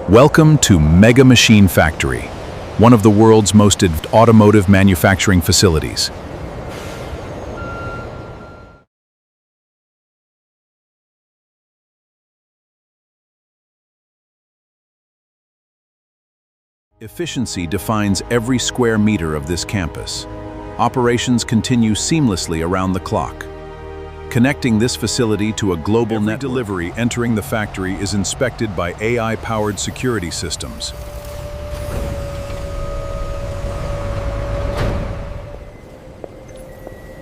Welcome to Mega Machine Factory, one of the world's most advanced automotive manufacturing facilities. Efficiency defines every square meter of this campus. Operations continue seamlessly around the clock. Connecting this facility to a global network. Delivery entering the factory is inspected by AI-powered security systems.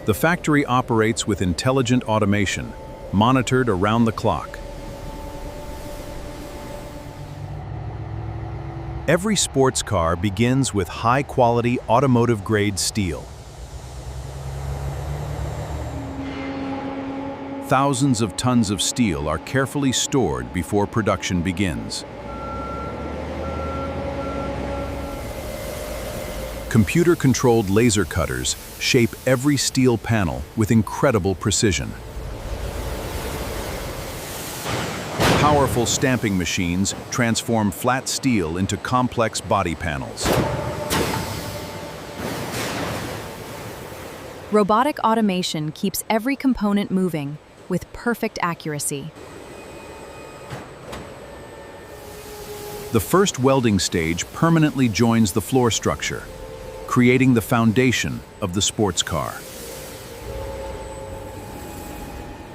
The factory operates with intelligent automation, monitored around the clock. Every sports car begins with high-quality automotive-grade steel. Thousands of tons of steel are carefully stored before production begins. Computer-controlled laser cutters shape every steel panel with incredible precision. Powerful stamping machines transform flat steel into complex body panels. Robotic automation keeps every component moving with perfect accuracy. The first welding stage permanently joins the floor structure, creating the foundation of the sports car.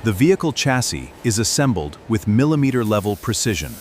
The vehicle chassis is assembled with millimeter-level precision.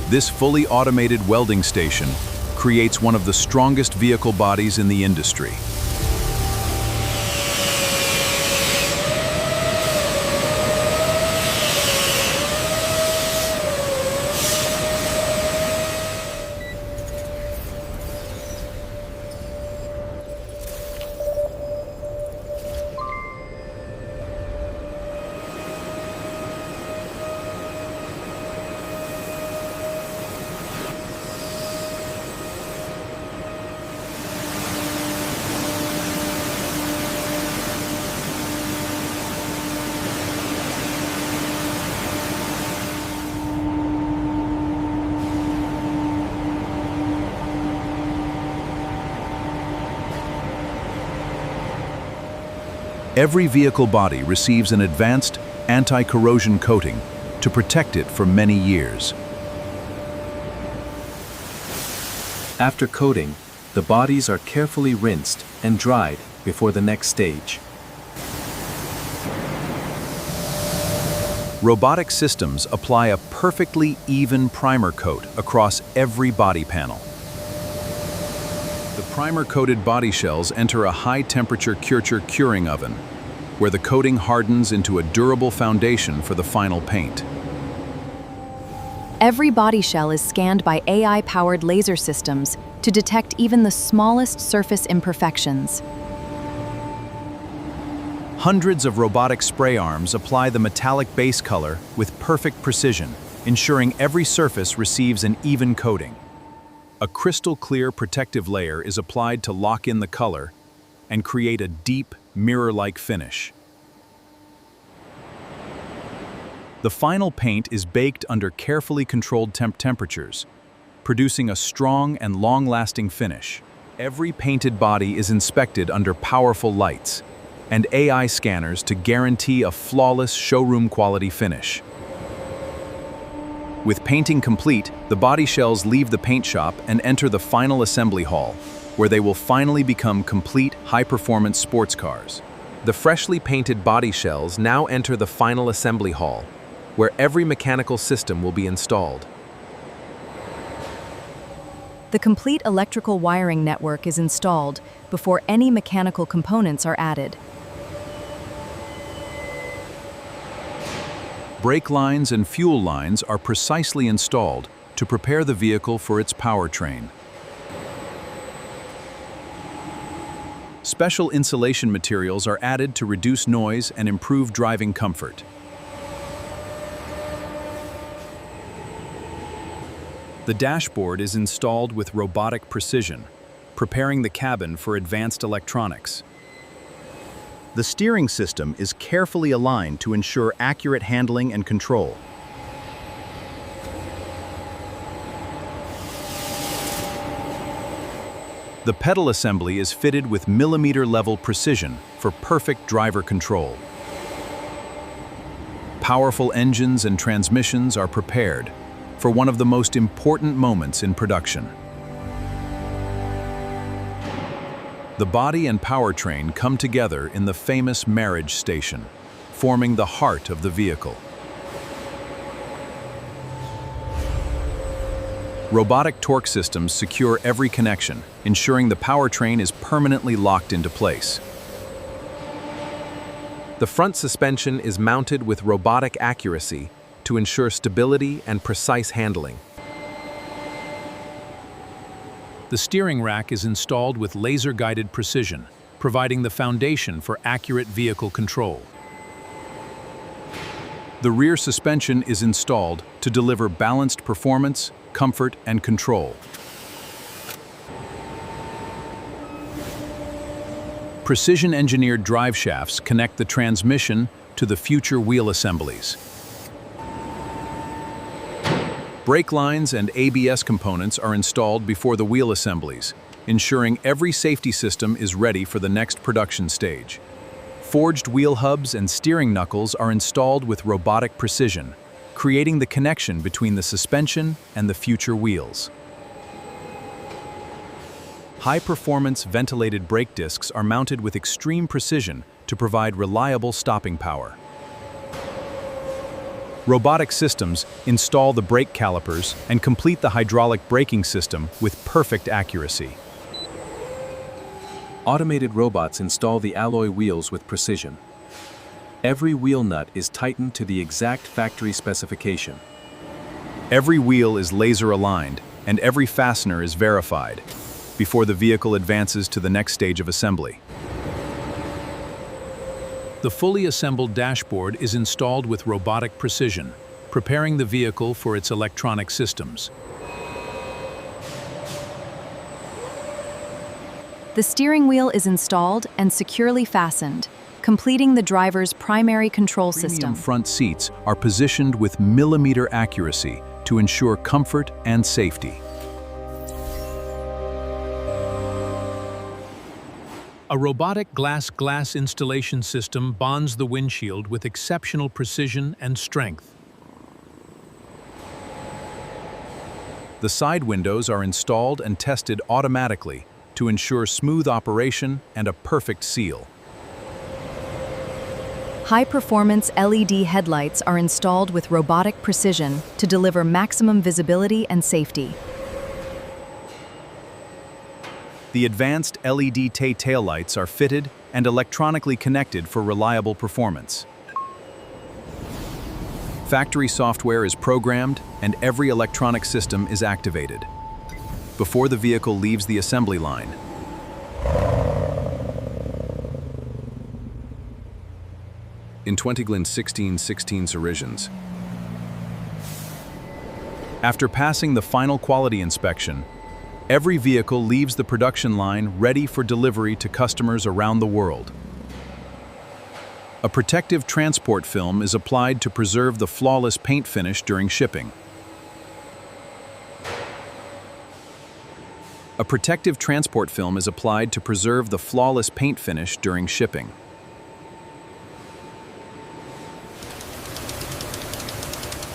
This fully automated welding station creates one of the strongest vehicle bodies in the industry. Every vehicle body receives an advanced anti-corrosion coating to protect it for many years. After coating, the bodies are carefully rinsed and dried before the next stage. Robotic systems apply a perfectly even primer coat across every body panel. The primer-coated body shells enter a high-temperature curing oven, where the coating hardens into a durable foundation for the final paint. Every body shell is scanned by AI-powered laser systems to detect even the smallest surface imperfections. Hundreds of robotic spray arms apply the metallic base color with perfect precision, ensuring every surface receives an even coating. A crystal-clear protective layer is applied to lock in the color and create a deep, mirror-like finish. The final paint is baked under carefully controlled temperatures, producing a strong and long-lasting finish. Every painted body is inspected under powerful lights and AI scanners to guarantee a flawless showroom-quality finish. With painting complete, the body shells leave the paint shop and enter the final assembly hall, where they will finally become complete, high-performance sports cars. The freshly painted body shells now enter the final assembly hall, where every mechanical system will be installed. The complete electrical wiring network is installed before any mechanical components are added. Brake lines and fuel lines are precisely installed to prepare the vehicle for its powertrain. Special insulation materials are added to reduce noise and improve driving comfort. The dashboard is installed with robotic precision, preparing the cabin for advanced electronics. The steering system is carefully aligned to ensure accurate handling and control. The pedal assembly is fitted with millimeter-level precision for perfect driver control. Powerful engines and transmissions are prepared for one of the most important moments in production. The body and powertrain come together in the famous marriage station, forming the heart of the vehicle. Robotic torque systems secure every connection, ensuring the powertrain is permanently locked into place. The front suspension is mounted with robotic accuracy to ensure stability and precise handling. The steering rack is installed with laser-guided precision, providing the foundation for accurate vehicle control. The rear suspension is installed to deliver balanced performance, comfort, and control. Precision-engineered drive shafts connect the transmission to the future wheel assemblies. Brake lines and ABS components are installed before the wheel assemblies, ensuring every safety system is ready for the next production stage. Forged wheel hubs and steering knuckles are installed with robotic precision, creating the connection between the suspension and the future wheels. High-performance ventilated brake discs are mounted with extreme precision to provide reliable stopping power. Robotic systems install the brake calipers and complete the hydraulic braking system with perfect accuracy. Automated robots install the alloy wheels with precision. Every wheel nut is tightened to the exact factory specification. Every wheel is laser-aligned and every fastener is verified before the vehicle advances to the next stage of assembly. The fully assembled dashboard is installed with robotic precision, preparing the vehicle for its electronic systems. The steering wheel is installed and securely fastened, completing the driver's primary control system. Premium front seats are positioned with millimeter accuracy to ensure comfort and safety. A robotic glass installation system bonds the windshield with exceptional precision and strength. The side windows are installed and tested automatically to ensure smooth operation and a perfect seal. High-performance LED headlights are installed with robotic precision to deliver maximum visibility and safety. The advanced LED taillights are fitted and electronically connected for reliable performance. Factory software is programmed and every electronic system is activated before the vehicle leaves the assembly line. In 2016 Originals. After passing the final quality inspection, every vehicle leaves the production line ready for delivery to customers around the world. A protective transport film is applied to preserve the flawless paint finish during shipping. A protective transport film is applied to preserve the flawless paint finish during shipping.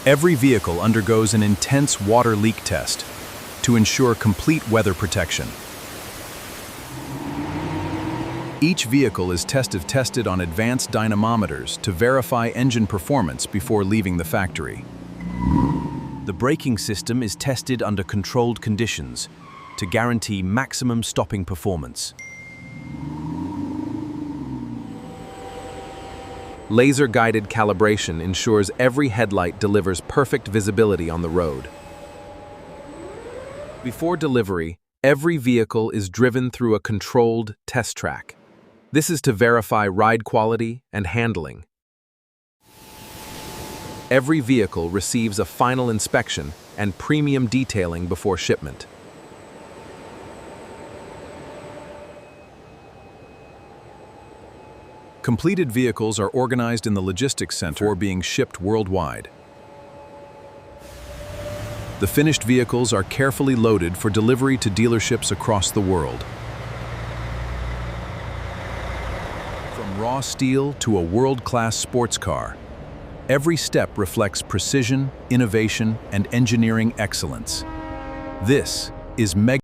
Every vehicle undergoes an intense water leak test to ensure complete weather protection. Each vehicle is tested on advanced dynamometers to verify engine performance before leaving the factory. The braking system is tested under controlled conditions to guarantee maximum stopping performance. Laser-guided calibration ensures every headlight delivers perfect visibility on the road. Before delivery, every vehicle is driven through a controlled test track. This is to verify ride quality and handling. Every vehicle receives a final inspection and premium detailing before shipment. Completed vehicles are organized in the logistics center before being shipped worldwide. The finished vehicles are carefully loaded for delivery to dealerships across the world. From raw steel to a world-class sports car, every step reflects precision, innovation, and engineering excellence. This is mega